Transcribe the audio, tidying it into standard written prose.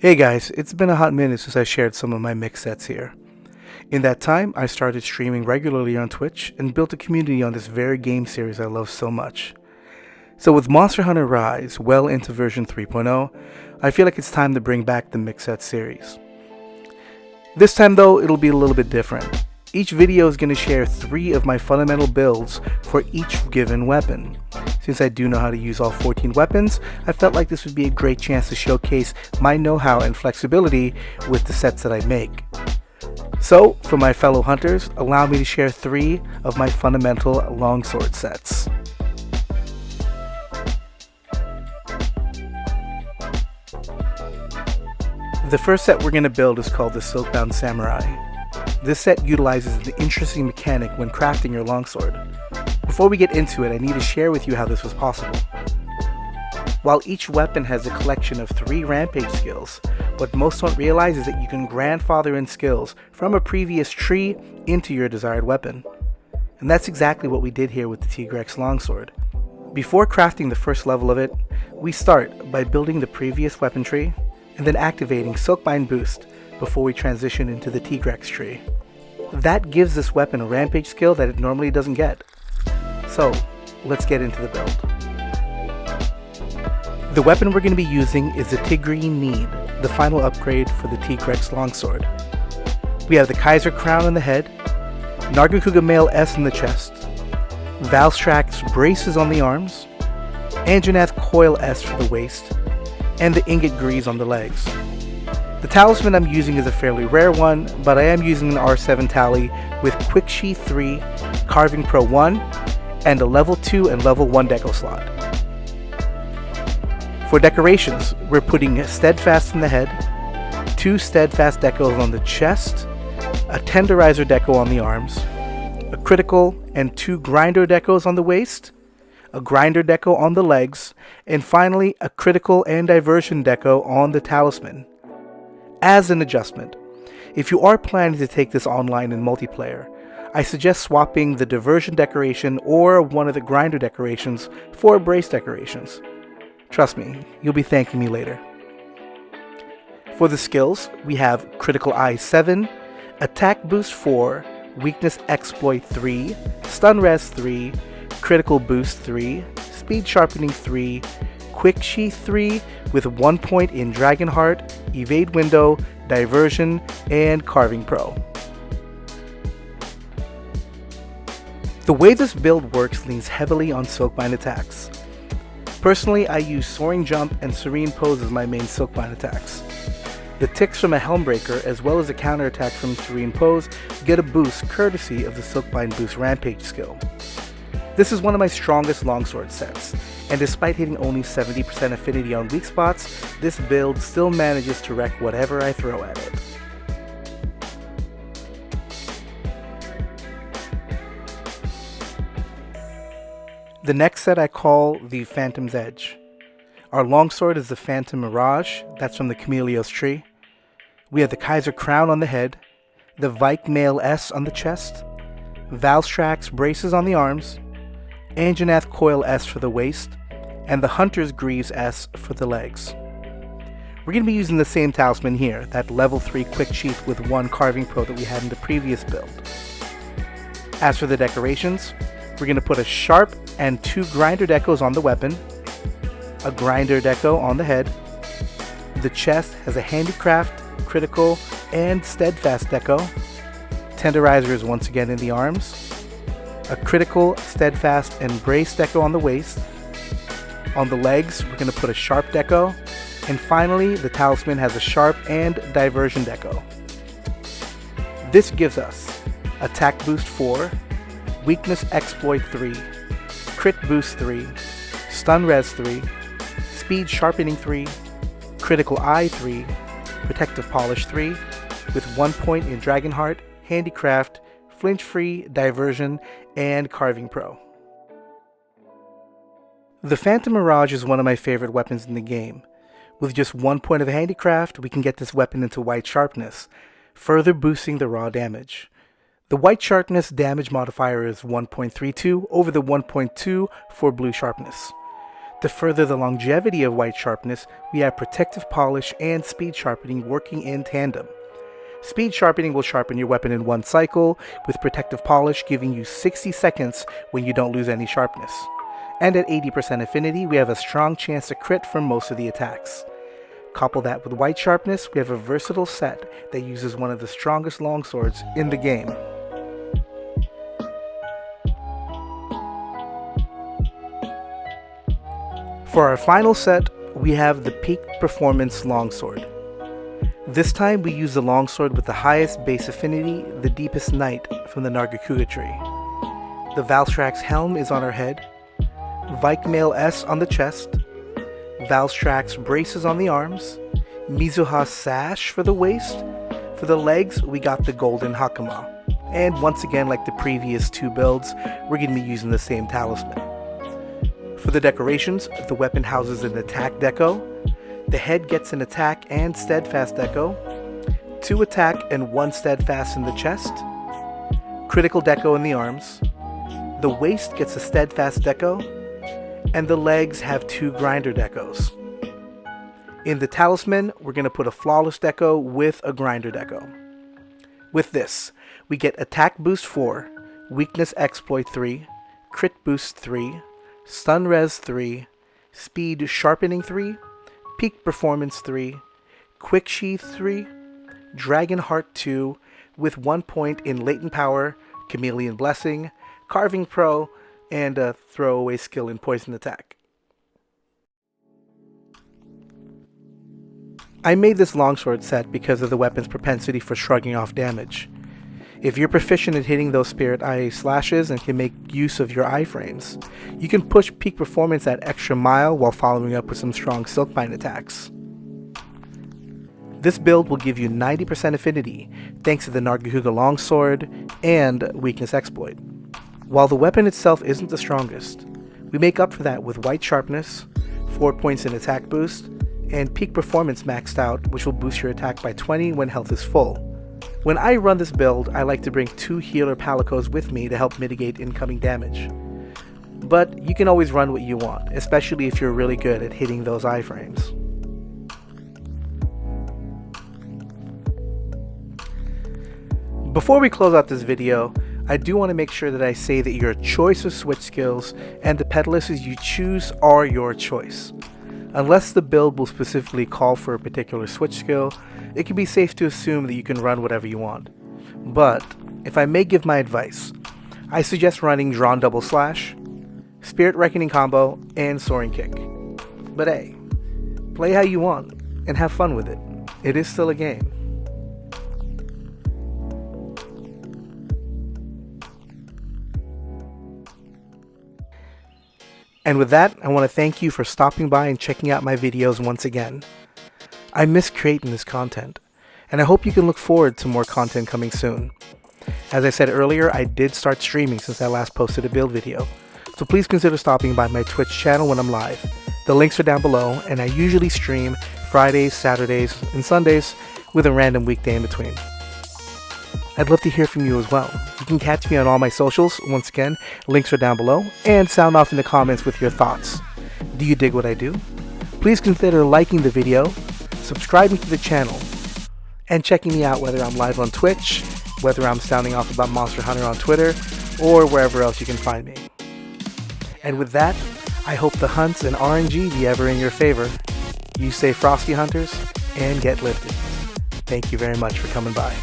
Hey guys, it's been a hot minute since I shared some of my mix sets here. In that time, I started streaming regularly on Twitch and built a community on this very game series I love so much. So with Monster Hunter Rise well into version 3.0, I feel like it's time to bring back the mix set series. This time though, it'll be a little bit different. Each video is going to share 3 of my fundamental builds for each given weapon. Since I do know how to use all 14 weapons, I felt like this would be a great chance to showcase my know-how and flexibility with the sets that I make. So, for my fellow hunters, allow me to share 3 of my fundamental longsword sets. The first set we're going to build is called the Silkbound Samurai. This set utilizes an interesting mechanic when crafting your longsword. Before we get into it, I need to share with you how this was possible. While each weapon has a collection of 3 rampage skills, what most don't realize is that you can grandfather in skills from a previous tree into your desired weapon. And that's exactly what we did here with the Tigrex longsword. Before crafting the first level of it, we start by building the previous weapon tree and then activating Silkbind boost before we transition into the Tigrex tree. That gives this weapon a rampage skill that it normally doesn't get. So, let's get into the build. The weapon we're going to be using is the Tigrine Need, the final upgrade for the Tigrex longsword. We have the Kaiser Crown on the head, Nargacuga Mail S in the chest, Valstrax braces on the arms, Anjanath Coil S for the waist, and the Ingot Greaves on the legs. The talisman I'm using is a fairly rare one, but I am using an R7 tally with Quick Sheath 3, Carving Pro 1, and a level 2 and level 1 deco slot. For decorations, we're putting Steadfast in the head, 2 Steadfast decos on the chest, a Tenderizer deco on the arms, a critical and 2 Grinder decos on the waist, a Grinder deco on the legs, and finally a critical and diversion deco on the talisman. As an adjustment, if you are planning to take this online in multiplayer, I suggest swapping the diversion decoration or one of the grinder decorations for brace decorations. Trust me, you'll be thanking me later. For the skills, we have Critical Eye 7, Attack Boost 4, Weakness Exploit 3, Stun Res 3, Critical Boost 3, Speed Sharpening 3, Quick Sheath 3 with 1 point in Dragonheart, Evade Window, Diversion, and Carving Pro. The way this build works leans heavily on Silkbind attacks. Personally, I use Soaring Jump and Serene Pose as my main Silkbind attacks. The ticks from a Helmbreaker as well as a counterattack from Serene Pose get a boost courtesy of the Silkbind Boost Rampage skill. This is one of my strongest longsword sets, and despite hitting only 70% affinity on weak spots, this build still manages to wreck whatever I throw at it. The next set I call the Phantom's Edge. Our longsword is the Phantom Mirage, that's from the Camellios tree. We have the Kaiser Crown on the head, the Vike Mail S on the chest, Valstrax braces on the arms, Anjanath Coil S for the waist, and the Hunter's Greaves S for the legs. We're going to be using the same talisman here, that level 3 Quick Sheath with 1 Carving Pro that we had in the previous build. As for the decorations, we're going to put a Sharp and 2 Grinder decos on the weapon, a Grinder deco on the head. The chest has a Handicraft, Critical, and Steadfast deco. Tenderizer is once again in the arms. A Critical, Steadfast, and Brace deco on the waist. On the legs, we're going to put a Sharp deco. And finally, the talisman has a Sharp and Diversion deco. This gives us Attack Boost 4, Weakness Exploit 3, Crit Boost 3, Stun Res 3, Speed Sharpening 3, Critical Eye 3, Protective Polish 3, with 1 point in Dragonheart, Handicraft, Flinch Free, Diversion, and Carving Pro. The Phantom Mirage is one of my favorite weapons in the game. With just 1 point of Handicraft, we can get this weapon into white sharpness, further boosting the raw damage. The white sharpness damage modifier is 1.32 over the 1.2 for blue sharpness. To further the longevity of white sharpness, we have protective polish and speed sharpening working in tandem. Speed sharpening will sharpen your weapon in one cycle, with protective polish giving you 60 seconds when you don't lose any sharpness. And at 80% affinity, we have a strong chance to crit from most of the attacks. Couple that with white sharpness, we have a versatile set that uses one of the strongest longswords in the game. For our final set, we have the Peak Performance Longsword. This time we use the longsword with the highest base affinity, the deepest night from the Nargacuga tree. The Valstrax helm is on our head, Vikemail S on the chest, Valstrax braces on the arms, Mizuha sash for the waist. For the legs, we got the golden hakama. And once again, like the previous two builds, we're going to be using the same talisman. For the decorations, the weapon houses an attack deco, the head gets an attack and steadfast deco, 2 attack and 1 steadfast in the chest, critical deco in the arms, the waist gets a steadfast deco, and the legs have 2 grinder decos. In the talisman, we're going to put a flawless deco with a grinder deco. With this, we get attack boost 4, weakness exploit 3, crit boost 3, stun res 3, speed sharpening 3, peak performance 3, quick sheath 3, dragon heart 2 with 1 point in latent power, chameleon blessing, carving pro, and a throwaway skill in poison attack. I made this longsword set because of the weapon's propensity for shrugging off damage. If you're proficient at hitting those spirit eye slashes and can make use of your iframes, you can push peak performance that extra mile while following up with some strong Silkbind attacks. This build will give you 90% affinity thanks to the Nargacuga longsword and weakness exploit. While the weapon itself isn't the strongest, we make up for that with white sharpness, 4 points in attack boost, and peak performance maxed out, which will boost your attack by 20 when health is full. When I run this build, I like to bring 2 healer palicos with me to help mitigate incoming damage. But you can always run what you want, especially if you're really good at hitting those iframes. Before we close out this video, I do want to make sure that I say that your choice of switch skills and the pedalisses you choose are your choice. Unless the build will specifically call for a particular switch skill, it can be safe to assume that you can run whatever you want. But, if I may give my advice, I suggest running Drawn Double Slash, Spirit Reckoning combo, and Soaring Kick. But hey, play how you want, and have fun with it. It is still a game. And with that, I want to thank you for stopping by and checking out my videos once again. I miss creating this content, and I hope you can look forward to more content coming soon. As I said earlier, I did start streaming since I last posted a build video, so please consider stopping by my Twitch channel when I'm live. The links are down below, and I usually stream Fridays, Saturdays, and Sundays with a random weekday in between. I'd love to hear from you as well. You can catch me on all my socials. Once again, links are down below, and sound off in the comments with your thoughts. Do you dig what I do? Please consider liking the video, subscribing to the channel, and checking me out whether I'm live on Twitch, whether I'm sounding off about Monster Hunter on Twitter, or wherever else you can find me. And with that, I hope the hunts and RNG be ever in your favor. You stay frosty, hunters, and get lifted. Thank you very much for coming by.